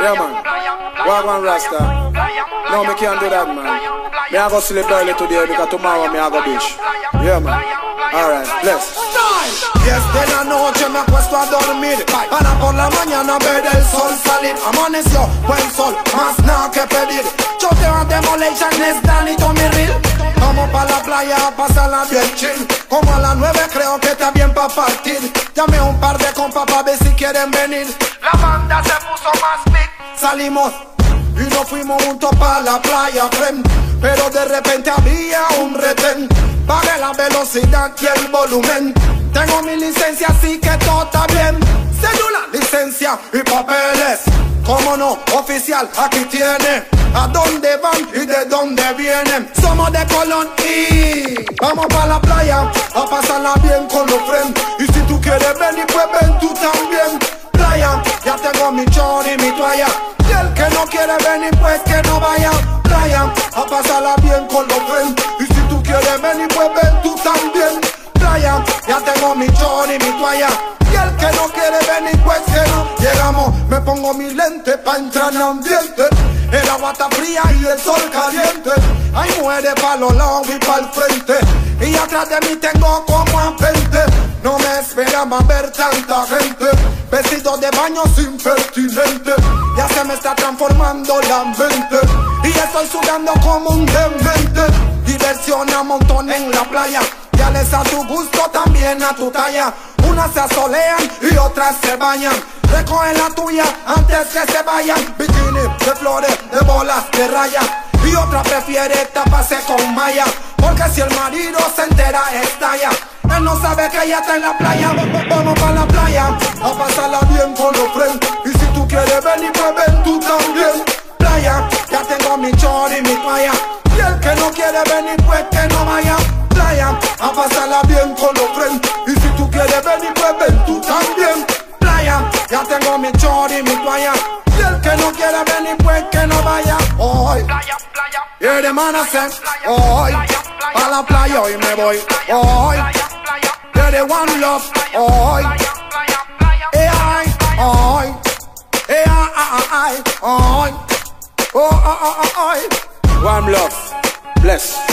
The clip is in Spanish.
Yeah, man. Wagwan Rasta. No, me can't do that, man. Me I go sleep early today because tomorrow me I go beach. Yeah, man. Alright, bless. Yes, de la noche me acuesto a dormir para por la mañana ver el sol salir. Amaneció, buen sol, más nada que pedir. Choteo a Demolition, es Danny Tommy Real. Vamos pa' la playa a pasarla bien chill. Como a las 9 creo que está bien pa' partir. Llamé a un par de compas pa' ver si quieren venir. La banda se puso más big. Salimos y nos fuimos juntos pa' la playa, friend. Pero de repente había un retén. Pagué la velocidad y el volumen. Tengo mi licencia así que todo está bien. Cédula, licencia y papeles. Cómo no, oficial, aquí tiene. ¿A dónde van y de dónde vienen? Somos de Colón y vamos pa' la playa a pasarla bien con los friends. Y si tú quieres venir, pues ven tú también. Playa, ya tengo mi short y mi toalla. Y el que no quiere venir, pues que no vaya. Playa, a pasarla bien con los friends. Y si tú quieres venir, pues ven tú también. Playa, ya tengo mi short y mi toalla. Y el que no quiere venir, pues que no. Llegamos, me pongo mi lente pa' entrar en ambiente. El agua está fría y el sol caliente. Hay mujeres pa' los lados y pa' el frente. Y atrás de mí tengo como a 20. No me esperaba ver tanta gente. Vestido de baño impertinente. Ya se me está transformando la mente. Y estoy sudando como un demente. Diversión a montón en la playa. Ya les a tu gusto, también a tu talla. Unas se asolean y otras se bañan. Recogen la tuya antes que se vayan. Bikini de flores, de bolas, de raya. Y otra prefiere taparse con malla. Porque si el marido se entera, estalla. Él no sabe que ella está en la playa. Vamos pa' la playa a pasarla bien con los friends. Y si tú quieres venir, pues ven tú también. Playa, ya tengo mi short y mi toalla. Y el que no quiere venir, pues que no vaya. Playa, a pasarla bien con los friends. Y si tú quieres venir, pues ven tú también. Playa, ya tengo mi short y mi toalla. Y el que no quiere venir, pues que no vaya. Hoy, y de Manasén, hoy, a la playa hoy me voy. Hoy, de One Love, hoy, hoy, hoy, hoy, One Love, bless.